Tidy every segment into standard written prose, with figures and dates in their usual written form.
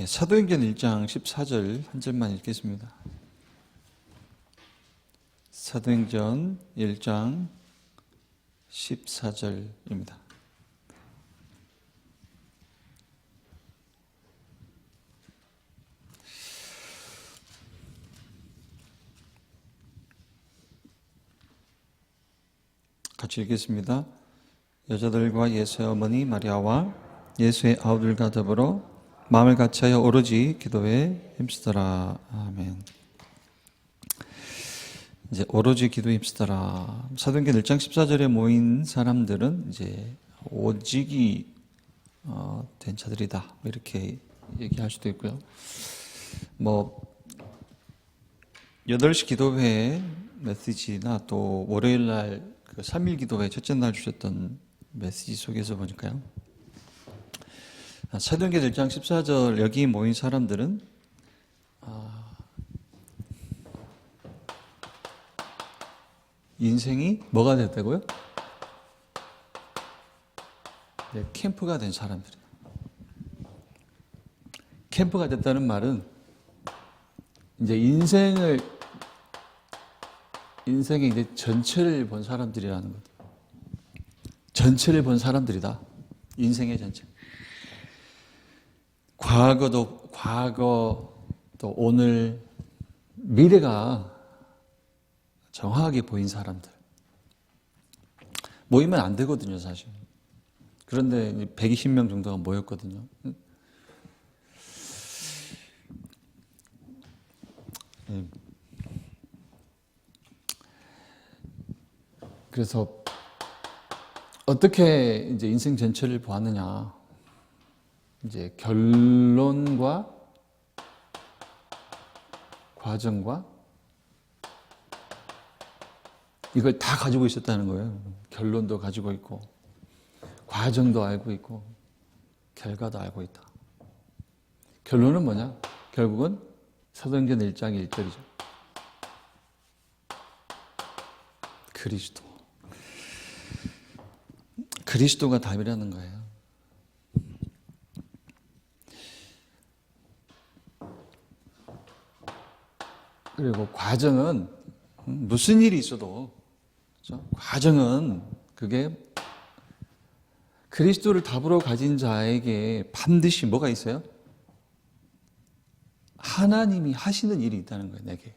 사도행전 1장 14절 한 절만 읽겠습니다. 사도행전 1장 14절입니다. 같이 읽겠습니다. 여자들과 예수의 어머니 마리아와 예수의 아우들과 더불어 마음을 같이하여 오로지 기도에 힘쓰더라. 아멘. 이제 오로지 기도에 힘쓰더라. 사도행전 1장 14절에 모인 사람들은 이제 오직이 된 자들이다. 이렇게 얘기할 수도 있고요. 8시 기도회 메시지나 또 월요일 날 그 3일 기도회 첫째 날 주셨던 메시지 속에서 보니까요. 사도행전 1장 14절 여기 모인 사람들은 인생이 뭐가 됐다고요? 네, 캠프가 된 사람들이에요. 캠프가 됐다는 말은 이제 인생의 이제 전체를 본 사람들이라는 거죠. 전체를 본 사람들이다. 인생의 전체. 과거, 또 오늘, 미래가 정확하게 보인 사람들. 모이면 안 되거든요, 사실. 그런데 120명 정도가 모였거든요. 그래서 어떻게 이제 인생 전체를 보았느냐. 이제 결론과 과정과 이걸 다 가지고 있었다는 거예요. 결론도 가지고 있고, 과정도 알고 있고, 결과도 알고 있다. 결론은 뭐냐? 결국은 사도행전 1장 1절이죠. 그리스도가 답이라는 거예요. 그리고 과정은 무슨 일이 있어도 그렇죠? 과정은 그게 그리스도를 답으로 가진 자에게 반드시 뭐가 있어요? 하나님이 하시는 일이 있다는 거예요, 내게.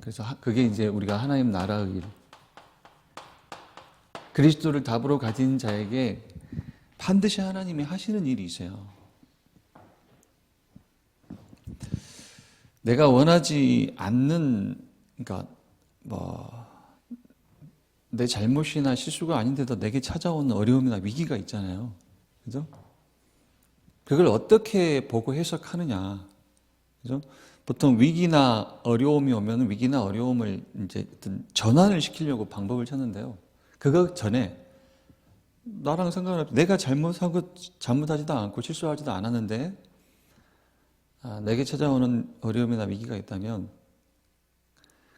그래서 그게 이제 우리가 하나님 나라의 일. 그리스도를 답으로 가진 자에게 반드시 하나님이 하시는 일이 있어요. 내가 원하지 않는, 그러니까 내 잘못이나 실수가 아닌데도 내게 찾아오는 어려움이나 위기가 있잖아요. 그죠? 그걸 어떻게 보고 해석하느냐. 그죠? 보통 위기나 어려움이 오면 위기나 어려움을 이제 전환을 시키려고 방법을 찾는데요. 그거 전에 나랑 상관없이 내가 잘못하지도 않고 실수하지도 않았는데 내게 찾아오는 어려움이나 위기가 있다면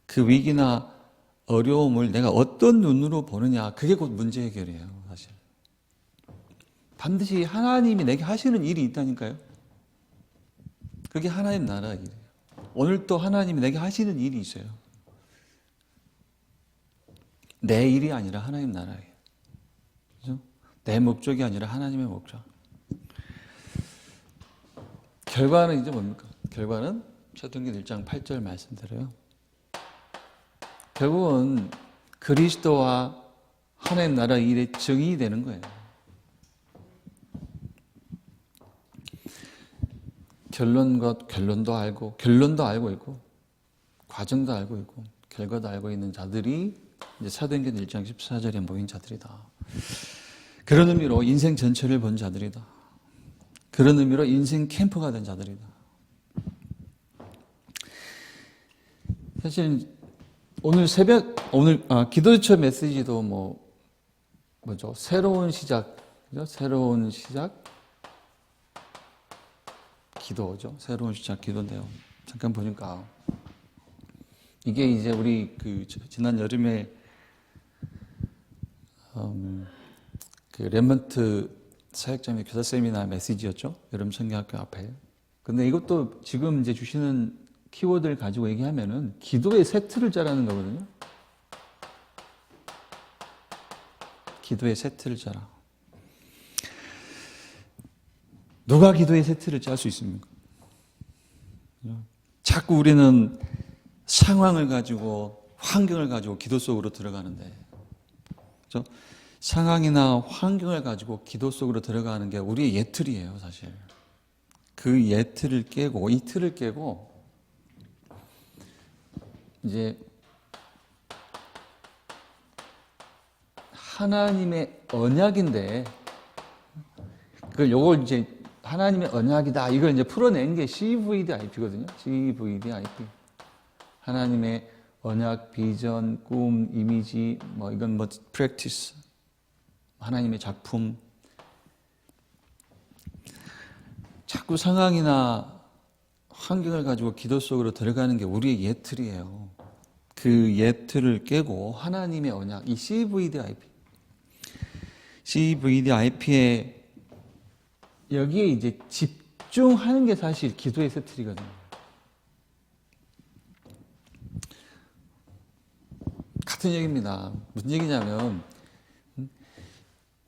그 위기나 어려움을 내가 어떤 눈으로 보느냐, 그게 곧 문제 해결이에요, 사실. 반드시 하나님이 내게 하시는 일이 있다니까요. 그게 하나님 나라 일이에요. 오늘 또 하나님이 내게 하시는 일이 있어요. 내 일이 아니라 하나님 나라예요. 그죠? 내 목적이 아니라 하나님의 목적. 결과는 이제 뭡니까? 결과는 사도행전 1장 8절 말씀대로요. 결국은 그리스도와 하나님 나라 일의 증인이 되는 거예요. 결론도 알고 있고, 과정도 알고 있고, 결과도 알고 있는 자들이 이제 사도행전 1장 14절에 모인 자들이다. 그런 의미로 인생 전체를 본 자들이다. 그런 의미로 인생 캠프가 된 자들이다. 사실 오늘 기도처 메시지도 뭐죠? 새로운 시작, 그죠? 새로운 시작 기도죠. 새로운 시작 기도인데요. 잠깐 보니까 이게 이제 우리 지난 여름에 그 렘넌트 사역자의 교사 세미나 메시지였죠. 여름 성경학교 앞에. 근데 이것도 지금 이제 주시는 키워드를 가지고 얘기하면은 기도의 세트를 짜라는 거거든요. 기도의 세트를 짜라. 누가 기도의 세트를 짤 수 있습니까? 자꾸 우리는 상황을 가지고 환경을 가지고 기도 속으로 들어가는데, 그렇죠? 상황이나 환경을 가지고 기도 속으로 들어가는 게 우리의 예틀이에요, 사실. 그 예틀을 깨고, 이 틀을 깨고, 이제 하나님의 언약인데, 요걸 이제 하나님의 언약이다, 이걸 이제 풀어낸 게 CVDIP거든요. CVDIP. 하나님의 언약, 비전, 꿈, 이미지, 이건 practice. 하나님의 작품. 자꾸 상황이나 환경을 가지고 기도 속으로 들어가는 게 우리의 예틀이에요. 그 예틀을 깨고 하나님의 언약, 이 CVDIP에 여기에 이제 집중하는 게 사실 기도의 세틀이거든요. 같은 얘기입니다. 무슨 얘기냐면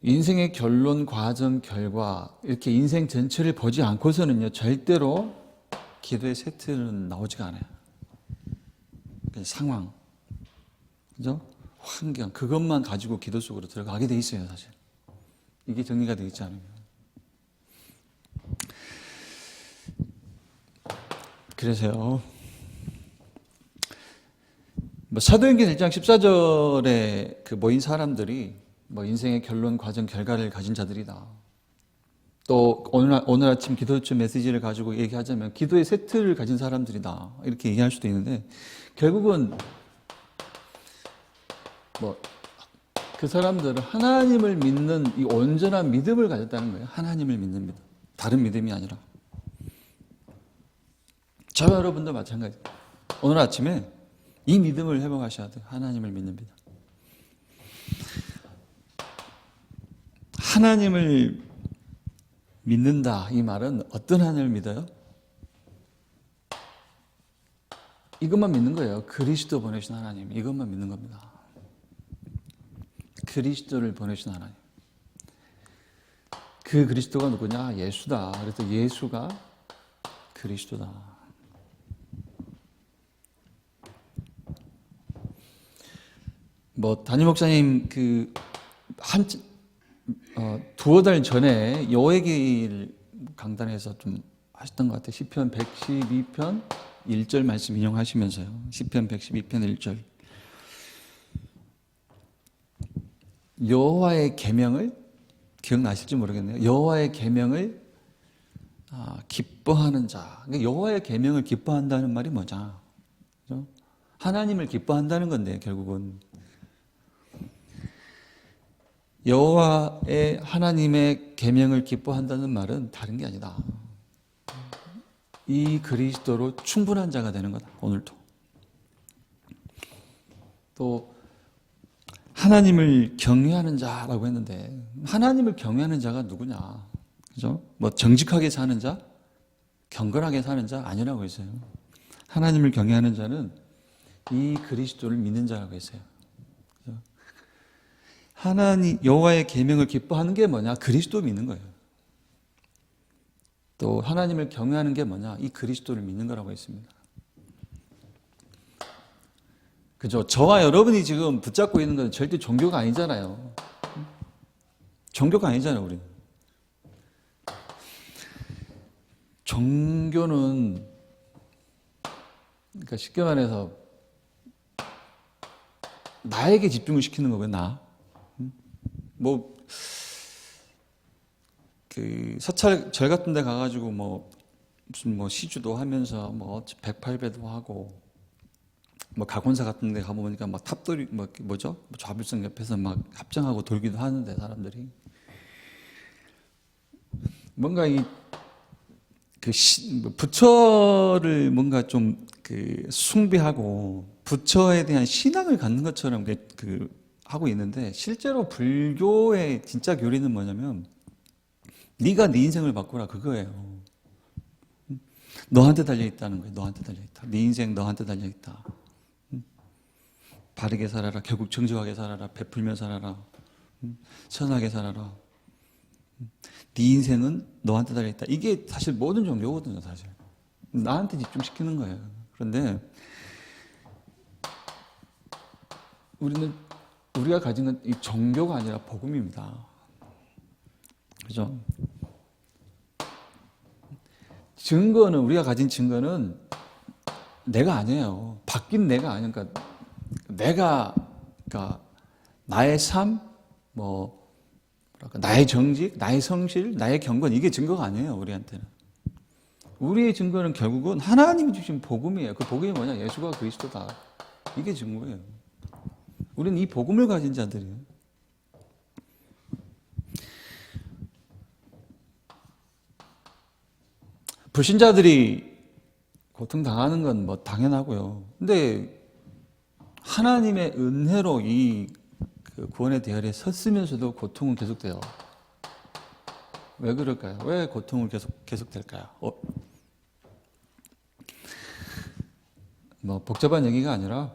인생의 결론, 과정, 결과 이렇게 인생 전체를 보지 않고서는요 절대로 기도의 세트는 나오지가 않아요. 상황, 그죠? 환경, 그것만 가지고 기도 속으로 들어가게 돼 있어요, 사실. 이게 정리가 되어 있지 않으면. 그래서요, 사도행전 1장 14절에 그 모인 사람들이 인생의 결론, 과정, 결과를 가진 자들이다. 또 오늘 아침 기도처 메시지를 가지고 얘기하자면 기도의 세트를 가진 사람들이다. 이렇게 얘기할 수도 있는데 결국은 그 사람들은 하나님을 믿는 이 온전한 믿음을 가졌다는 거예요. 하나님을 믿는 믿음. 다른 믿음이 아니라. 저와 여러분도 마찬가지. 오늘 아침에 이 믿음을 회복하셔야 돼요. 하나님을 믿는 믿음. 하나님을 믿는다. 이 말은 어떤 하나님을 믿어요? 이것만 믿는 거예요. 그리스도 보내신 하나님. 이것만 믿는 겁니다. 그리스도를 보내신 하나님. 그 그리스도가 누구냐? 예수다. 그래서 예수가 그리스도다. 담임 목사님 두어 달 전에 여호와길 강단에서 좀 하셨던 것 같아요. 시편 112편 1절 말씀 인용하시면서요. 시편 112편 1절. 여호와의 계명을 기억나실지 모르겠네요. 여호와의 계명을 기뻐하는 자. 그러니까 여호와의 계명을 기뻐한다는 말이 뭐냐? 그렇죠? 하나님을 기뻐한다는 건데 결국은 여호와의 하나님의 계명을 기뻐한다는 말은 다른 게 아니다. 이 그리스도로 충분한 자가 되는 거다. 오늘도. 또 하나님을 경외하는 자라고 했는데 하나님을 경외하는 자가 누구냐? 그죠? 정직하게 사는 자, 경건하게 사는 자 아니라고 했어요. 하나님을 경외하는 자는 이 그리스도를 믿는 자라고 했어요. 그죠? 하나님 여호와의 계명을 기뻐하는 게 뭐냐? 그리스도 믿는 거예요. 또 하나님을 경외하는 게 뭐냐? 이 그리스도를 믿는 거라고 했습니다. 그죠? 저와 여러분이 지금 붙잡고 있는 건 절대 종교가 아니잖아요. 종교가 아니잖아요, 우리는. 종교는, 그러니까 쉽게 말해서, 나에게 집중을 시키는 거고요, 나. 사찰 같은 데 가가지고 무슨 시주도 하면서 108배도 하고, 가곤사 같은 데 가보니까 탑돌이, 좌불성 옆에서 합장하고 돌기도 하는데, 사람들이. 뭔가 부처를 뭔가 좀 숭배하고, 부처에 대한 신앙을 갖는 것처럼 하고 있는데, 실제로 불교의 진짜 교리는 뭐냐면, 네가 네 인생을 바꾸라 그거예요. 너한테 달려있다는 거예요. 너한테 달려있다. 네 인생 너한테 달려있다. 바르게 살아라. 결국 정직하게 살아라. 베풀며 살아라. 선하게 살아라. 네 인생은 너한테 달려있다. 이게 사실 모든 종교거든요. 사실 나한테 집중시키는 거예요. 그런데 우리가 가진 건 이 종교가 아니라 복음입니다. 그죠? 증거는, 우리가 가진 증거는 내가 아니에요. 바뀐 내가 아니니까. 그러니까 나의 삶, 나의 정직, 나의 성실, 나의 경건, 이게 증거가 아니에요, 우리한테는. 우리의 증거는 결국은 하나님이 주신 복음이에요. 그 복음이 뭐냐? 예수가 그리스도다. 이게 증거예요. 우리는 이 복음을 가진 자들이에요. 불신자들이 고통당하는 건 뭐 당연하고요. 근데 하나님의 은혜로 이 구원의 대열에 섰으면서도 고통은 계속돼요. 왜 그럴까요? 왜 고통은 계속될까요? 뭐 복잡한 얘기가 아니라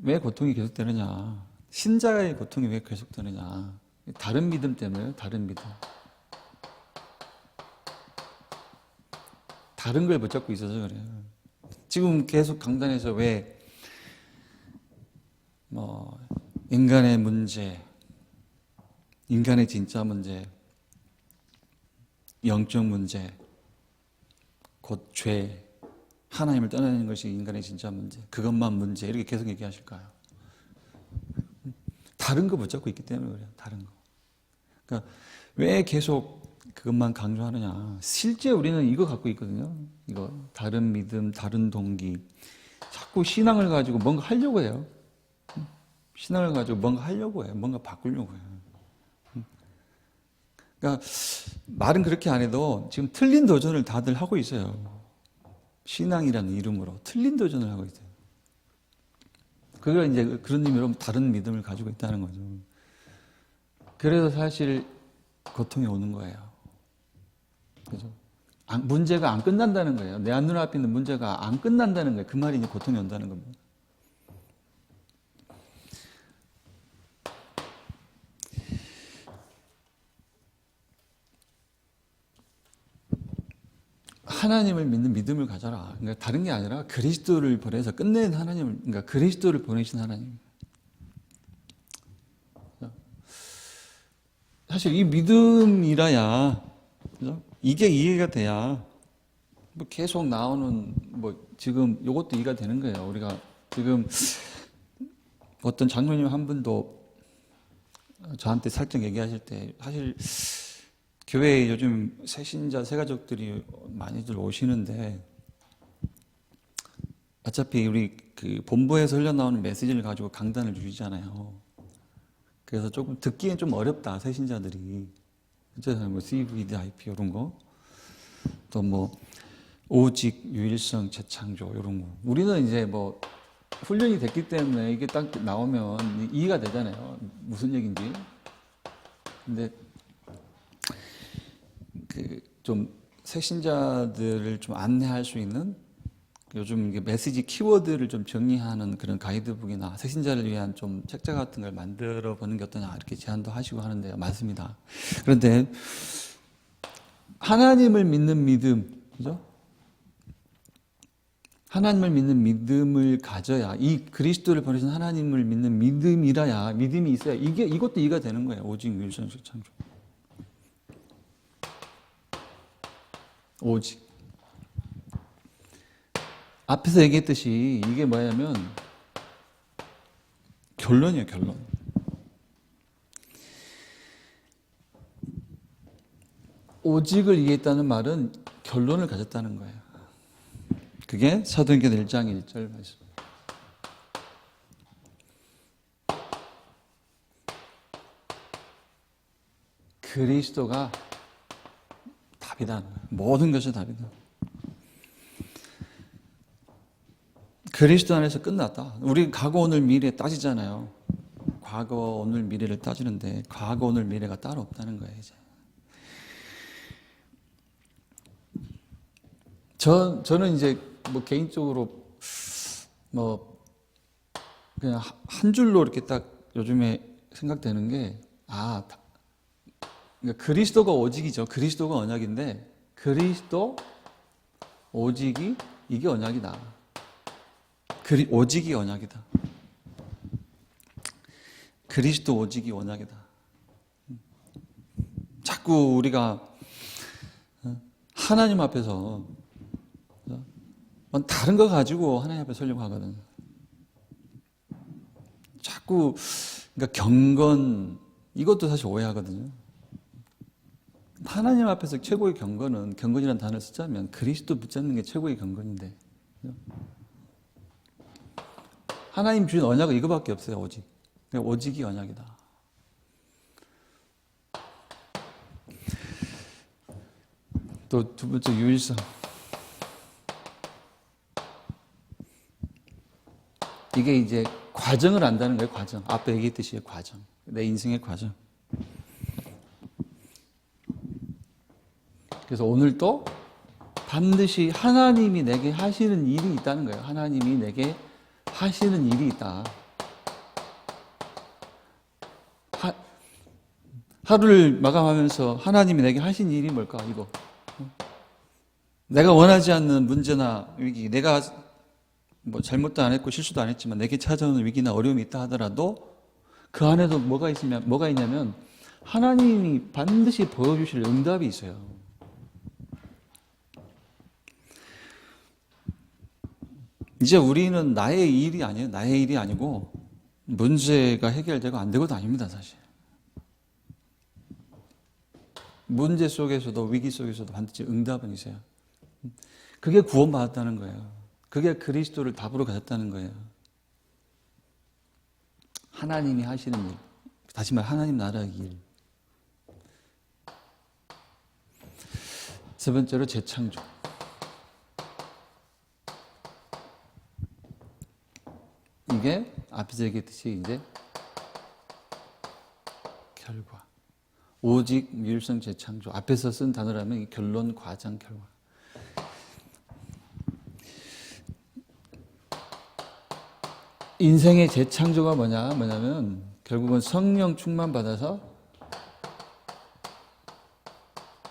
왜 고통이 계속되느냐? 신자의 고통이 왜 계속되느냐? 다른 믿음 때문에요. 다른 믿음. 다른 걸 붙잡고 있어서 그래요. 지금 계속 강단에서 왜 인간의 문제, 인간의 진짜 문제, 영적 문제, 곧 죄, 하나님을 떠나는 것이 인간의 진짜 문제, 그것만 문제, 이렇게 계속 얘기하실까요? 다른 거 붙잡고 있기 때문에 그래요. 다른 거. 그러니까 왜 계속 그것만 강조하느냐? 실제 우리는 이거 갖고 있거든요. 이거 다른 믿음, 다른 동기. 자꾸 신앙을 가지고 뭔가 하려고 해요. 신앙을 가지고 뭔가 하려고 해요. 뭔가 바꾸려고 해요. 그러니까 말은 그렇게 안 해도 지금 틀린 도전을 다들 하고 있어요. 신앙이라는 이름으로 틀린 도전을 하고 있어요. 그걸 이제 그런 의미로 다른 믿음을 가지고 있다는 거죠. 그래서 사실 고통이 오는 거예요. 그죠? 문제가 안 끝난다는 거예요. 내 눈앞에 있는 문제가 안 끝난다는 거예요. 그 말이 이제 고통이 온다는 겁니다. 하나님을 믿는 믿음을 가져라. 그러니까 다른 게 아니라 그리스도를 보내서 끝낸 하나님을, 그러니까 그리스도를 보내신 하나님. 사실 이 믿음이라야, 그죠? 이게 이해가 돼야 계속 나오는 지금 이것도 이해가 되는 거예요. 우리가 지금 어떤 장로님 한 분도 저한테 살짝 얘기하실 때 사실 교회에 요즘 새신자, 새가족들이 많이들 오시는데 어차피 우리 그 본부에서 흘러나오는 메시지를 가지고 강단을 주시잖아요. 그래서 조금 듣기엔 좀 어렵다, 새신자들이. 그렇잖아요. CVDIP 이런 거. 또 오직, 유일성, 재창조 이런 거. 우리는 이제 훈련이 됐기 때문에 이게 딱 나오면 이해가 되잖아요. 무슨 얘기인지. 근데 좀 새신자들을 좀 안내할 수 있는 요즘 메시지 키워드를 좀 정리하는 그런 가이드북이나 새신자를 위한 좀 책자 같은 걸 만들어 보는 게 어떠냐 이렇게 제안도 하시고 하는데요. 맞습니다. 그런데 하나님을 믿는 믿음, 그죠? 하나님을 믿는 믿음을 가져야, 이 그리스도를 보내신 하나님을 믿는 믿음이라야, 믿음이 있어야 이것도 이해가 되는 거예요. 오직, 유일성, 재창조. 오직. 앞에서 얘기했듯이 이게 뭐냐면 결론이에요, 결론. 오직을 이해했다는 말은 결론을 가졌다는 거예요. 그게 사도행전 1장 1절 말씀. 그리스도가 답이다. 모든 것이 답이다. 그리스도 안에서 끝났다. 우리 과거, 오늘, 미래 따지잖아요. 과거, 오늘, 미래를 따지는데 과거, 오늘, 미래가 따로 없다는 거예요. 이제. 저는 이제 뭐 개인적으로 뭐 그냥 한 줄로 이렇게 딱 요즘에 생각되는 게, 그러니까 그리스도가 오직이죠. 그리스도가 언약인데, 그리스도 오직이, 이게 언약이다. 오직이 언약이다. 그리스도 오직이 언약이다. 자꾸 우리가 하나님 앞에서 다른 거 가지고 하나님 앞에 서려고 하거든요. 자꾸, 그러니까 경건, 이것도 사실 오해하거든요. 하나님 앞에서 최고의 경건이라는 단어를 쓰자면 그리스도 붙잡는 게 최고의 경건인데, 하나님 주신 언약은 이거밖에 없어요. 오직. 오직이 언약이다. 또 두 번째, 유일성. 이게 이제 과정을 안다는 거예요. 과정. 앞에 얘기했듯이 과정. 내 인생의 과정. 그래서 오늘도 반드시 하나님이 내게 하시는 일이 있다는 거예요. 하나님이 내게 하시는 일이 있다. 하루를 마감하면서 하나님이 내게 하신 일이 뭘까? 이거. 내가 원하지 않는 문제나 위기, 내가 뭐 잘못도 안 했고 실수도 안 했지만 내게 찾아오는 위기나 어려움이 있다 하더라도 그 안에도 뭐가 있냐면 하나님이 반드시 보여주실 응답이 있어요. 이제 우리는 나의 일이 아니에요. 나의 일이 아니고 문제가 해결되고 안 되고도 아닙니다, 사실. 문제 속에서도 위기 속에서도 반드시 응답은 있어요. 그게 구원받았다는 거예요. 그게 그리스도를 답으로 가졌다는 거예요. 하나님이 하시는 일. 다시 말해 하나님 나라의 일. 세 번째로 재창조. 이게 앞에서 얘기했듯이 이제 결과. 오직, 유일성, 재창조. 앞에서 쓴 단어라면 결론, 과정, 결과. 인생의 재창조가 뭐냐면 결국은 성령 충만 받아서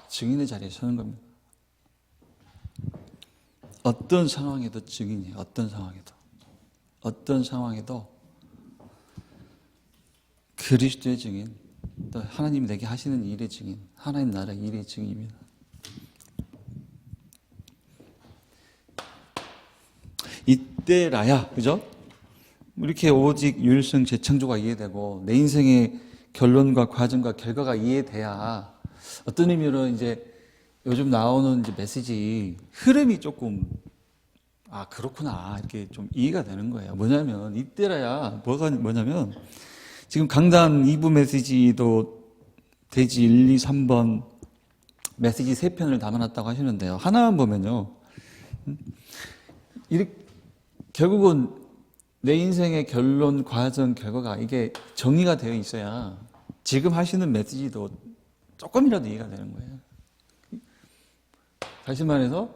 증인의 자리에 서는 겁니다. 어떤 상황에도 증인이에요. 어떤 상황에도 그리스도의 증인, 또 하나님이 내게 하시는 일의 증인, 하나님 나라 일의 증인입니다. 이때라야, 그죠? 이렇게 오직 유일성 재창조가 이해되고 내 인생의 결론과 과정과 결과가 이해돼야 어떤 의미로 이제 요즘 나오는 이제 메시지 흐름이 조금 그렇구나 이렇게 좀 이해가 되는 거예요. 뭐냐면 이때라야 뭐냐면 지금 강단 2부 메시지도 돼지 1, 2, 3번 메시지 3편을 담아놨다고 하시는데요. 하나만 보면요. 이렇게 결국은 내 인생의 결론, 과정, 결과가 이게 정리가 되어 있어야 지금 하시는 메시지도 조금이라도 이해가 되는 거예요. 다시 말해서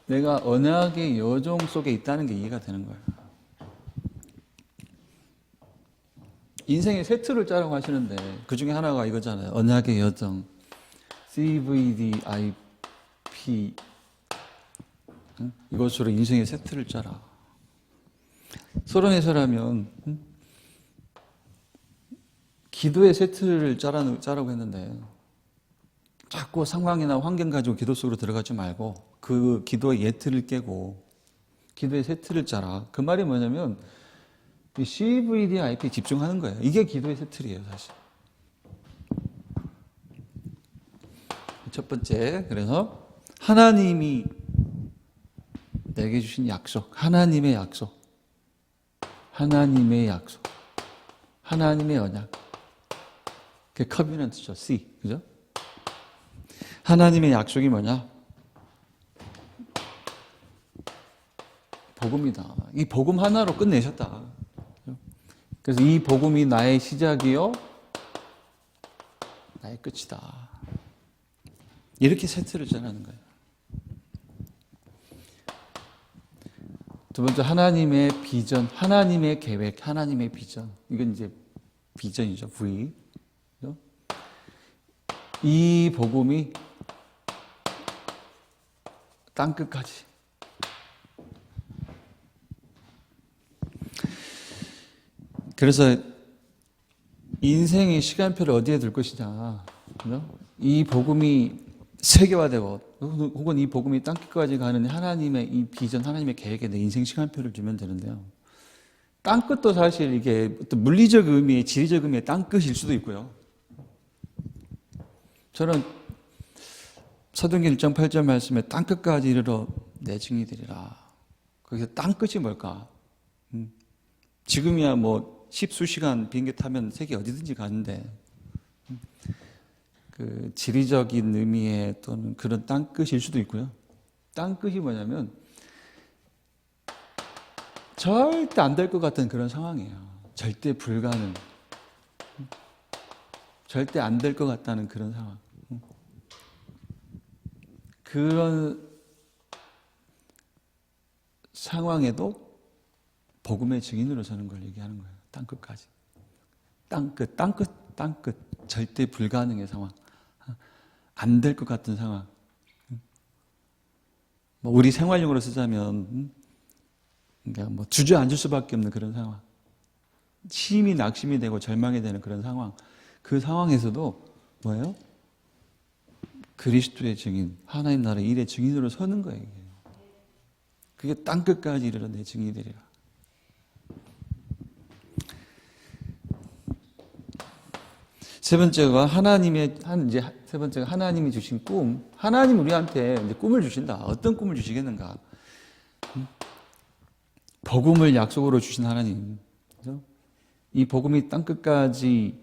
내가 언약의 여정 속에 있다는 게 이해가 되는 거예요. 인생의 세 틀을 짜라고 하시는데 그 중에 하나가 이거잖아요. 언약의 여정, CVDIP. 이것으로 인생의 세 틀을 짜라. 서론에서라면 기도의 세 틀을 짜라고 했는데 자꾸 상황이나 환경 가지고 기도 속으로 들어가지 말고 그 기도의 예틀을 깨고 기도의 세 틀을 짜라. 그 말이 뭐냐면 CVDIP에 집중하는 거예요. 이게 기도의 세 틀이에요, 사실. 첫 번째, 그래서 하나님이 내게 주신 약속, 하나님의 약속, 하나님의 약속, 하나님의 언약. 그게 커비넌트죠, C, 그죠? 하나님의 약속이 뭐냐? 복음이다. 이 복음 하나로 끝내셨다. 그래서 이 복음이 나의 시작이요, 나의 끝이다. 이렇게 세트를 전하는 거예요. 두 번째, 하나님의 비전, 하나님의 계획, 하나님의 비전. 이건 이제 비전이죠, V. 이 복음이 땅끝까지. 그래서 인생의 시간표를 어디에 둘 것이냐. 이 복음이 세계화되고 혹은 이 복음이 땅끝까지 가는 하나님의 이 비전, 하나님의 계획에 내 인생 시간표를 주면 되는데요. 땅끝도 사실 이게 어떤 물리적 의미의, 지리적 의미의 땅끝일 수도 있고요. 저는 사도행전 1장 8절 말씀에 땅끝까지 이르러 내 증인이되리라. 거기서 땅끝이 뭘까? 지금이야 뭐 십수시간 비행기 타면 세계 어디든지 가는데 그 지리적인 의미의 또는 그런 땅끝일 수도 있고요. 땅끝이 뭐냐면 절대 안 될 것 같은 그런 상황이에요. 절대 불가능. 절대 안 될 것 같다는 그런 상황. 그런 상황에도 복음의 증인으로 서는 걸 얘기하는 거예요. 땅끝까지. 땅끝. 절대 불가능의 상황. 안 될 것 같은 상황. 뭐 우리 생활용어로 쓰자면 그러니까 뭐 주저앉을 수밖에 없는 그런 상황. 심히 낙심이 되고 절망이 되는 그런 상황. 그 상황에서도 뭐예요? 그리스도의 증인, 하나님 나라의 일의 증인으로 서는 거예요. 그게 땅끝까지 이르러 내 증인이 되리라. 세 번째가 세 번째가 하나님이 주신 꿈. 하나님 우리한테 이제 꿈을 주신다. 어떤 꿈을 주시겠는가? 복음을 약속으로 주신 하나님. 그죠? 이 복음이 땅끝까지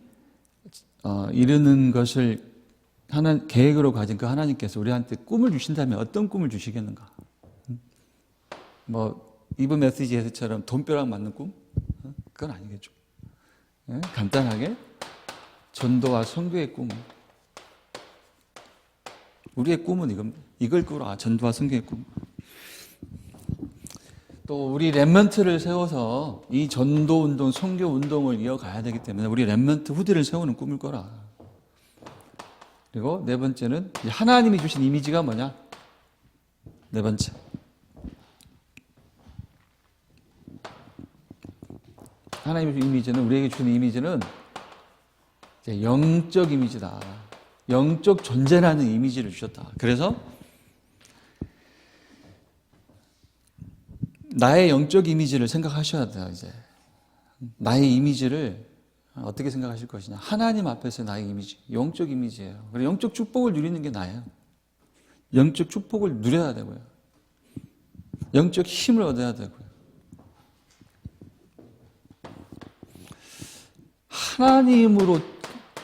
이르는 것을 계획으로 가진 그 하나님께서 우리한테 꿈을 주신다면 어떤 꿈을 주시겠는가? 뭐 이번 메시지에서처럼 돈벼락 맞는 꿈? 그건 아니겠죠. 간단하게 전도와 선교의 꿈. 우리의 꿈은 이걸 꾸라. 전도와 선교의 꿈. 또 우리 렘넌트를 세워서 이 전도 운동, 선교 운동을 이어가야 되기 때문에 우리 렘넌트 후대를 세우는 꿈을 꿔라. 그리고 네 번째는 하나님이 주신 이미지가 뭐냐? 네 번째. 하나님이 주신 이미지는, 우리에게 주신 이미지는 영적 이미지다. 영적 존재라는 이미지를 주셨다. 그래서 나의 영적 이미지를 생각하셔야 돼요, 이제. 나의 이미지를 어떻게 생각하실 것이냐. 하나님 앞에서 나의 이미지, 영적 이미지예요. 그리고 영적 축복을 누리는 게 나예요. 영적 축복을 누려야 되고요. 영적 힘을 얻어야 되고요. 하나님으로,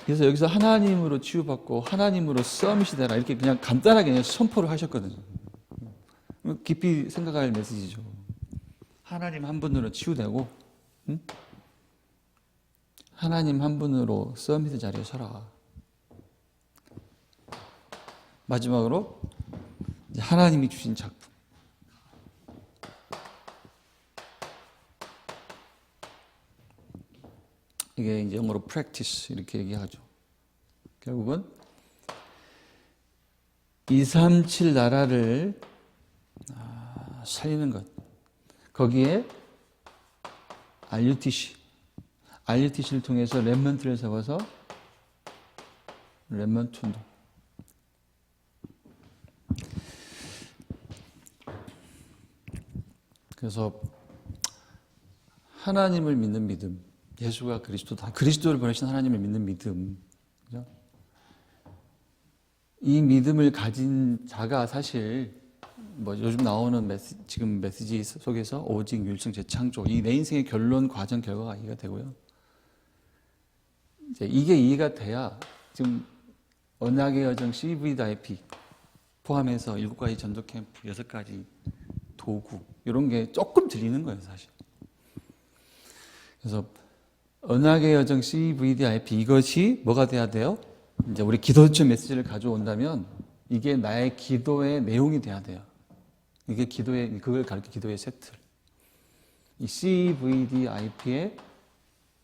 그래서 여기서 하나님으로 치유받고 하나님으로 서밋이 되라. 이렇게 그냥 간단하게 그냥 선포를 하셨거든요. 깊이 생각할 메시지죠. 하나님 한 분으로 치유되고, 하나님 한 분으로 서밋의 자리에 서라. 마지막으로 하나님이 주신 작품. 이게 이제 영어로 practice 이렇게 얘기하죠. 결국은 237 나라를 살리는 것. 거기에 RUTC를 통해서 렘넌트를 세워서 렘넌트 운동. 그래서 하나님을 믿는 믿음, 예수가 그리스도다, 그리스도를 보내신 하나님을 믿는 믿음, 그죠? 이 믿음을 가진 자가 사실 뭐 요즘 나오는 지금 메시지 속에서 오직 율성 재창조, 이 내 인생의 결론, 과정, 결과가 이해가 되고요. 이제 이게 이해가 돼야 지금 언약의 여정 CVIP 포함해서 7가지 전도 캠프, 6가지 도구 이런 게 조금 들리는 거예요, 사실. 그래서 언약의 여정 CVIP 이것이 뭐가 돼야 돼요? 이제 우리 기도처 메시지를 가져온다면 이게 나의 기도의 내용이 돼야 돼요. 이게 그걸 가리켜 기도의 세틀. 이 CVDIP에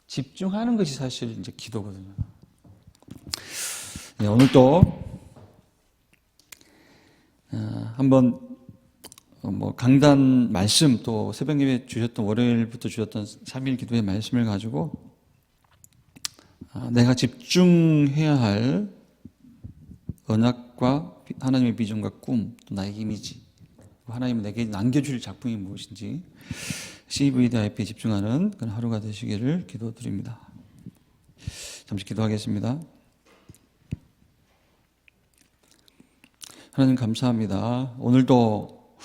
집중하는 것이 사실 이제 기도거든요. 네, 오늘 또 한번 강단 말씀 또 새벽 예배 주셨던 월요일부터 주셨던 3일 기도의 말씀을 가지고 내가 집중해야 할 언약과 하나님의 비전과 꿈, 또 나의 이미지, 하나님이 내게 남겨줄 작품이 무엇인지 CVDIP에 집중하는 그런 하루가 되시기를 기도드립니다. 잠시 기도하겠습니다. 하나님 감사합니다. 오늘도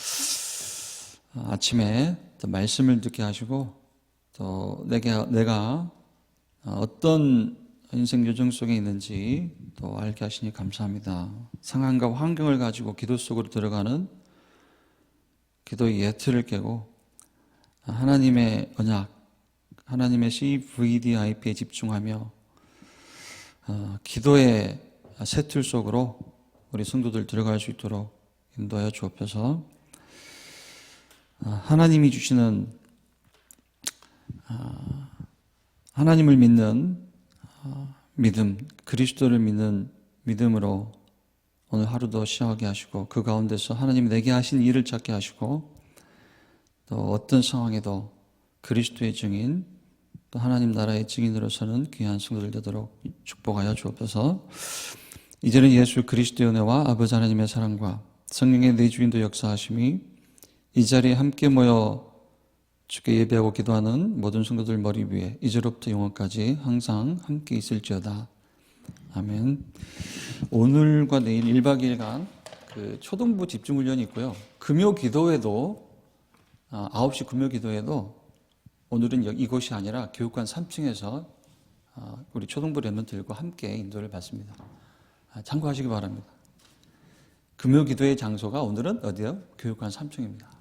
아침에 또 말씀을 듣게 하시고 또 내가 어떤 인생 요정 속에 있는지 또 알게 하시니 감사합니다. 상황과 환경을 가지고 기도 속으로 들어가는 기도의 예틀을 깨고 하나님의 언약, 하나님의 CVDIP에 집중하며 기도의 세틀 속으로 우리 성도들 들어갈 수 있도록 인도하여 주옵소서. 하나님이 주시는 하나님을 믿는 믿음, 그리스도를 믿는 믿음으로 오늘 하루도 시작하게 하시고 그 가운데서 하나님이 내게 하신 일을 찾게 하시고 또 어떤 상황에도 그리스도의 증인 또 하나님 나라의 증인으로서는 귀한 성도들 되도록 축복하여 주옵소서. 이제는 예수 그리스도의 은혜와 아버지 하나님의 사랑과 성령의 내주인도 역사하심이 이 자리에 함께 모여 주께 예배하고 기도하는 모든 성도들 머리 위에 이제로부터 영원까지 항상 함께 있을지어다. 아멘. 오늘과 내일 1박 2일간 그 초등부 집중훈련이 있고요. 금요 기도회도 9시 금요 기도회도 오늘은 이곳이 아니라 교육관 3층에서 우리 초등부 랩런트들과 함께 인도를 받습니다. 참고하시기 바랍니다. 금요 기도회 장소가 오늘은 어디요? 교육관 3층입니다.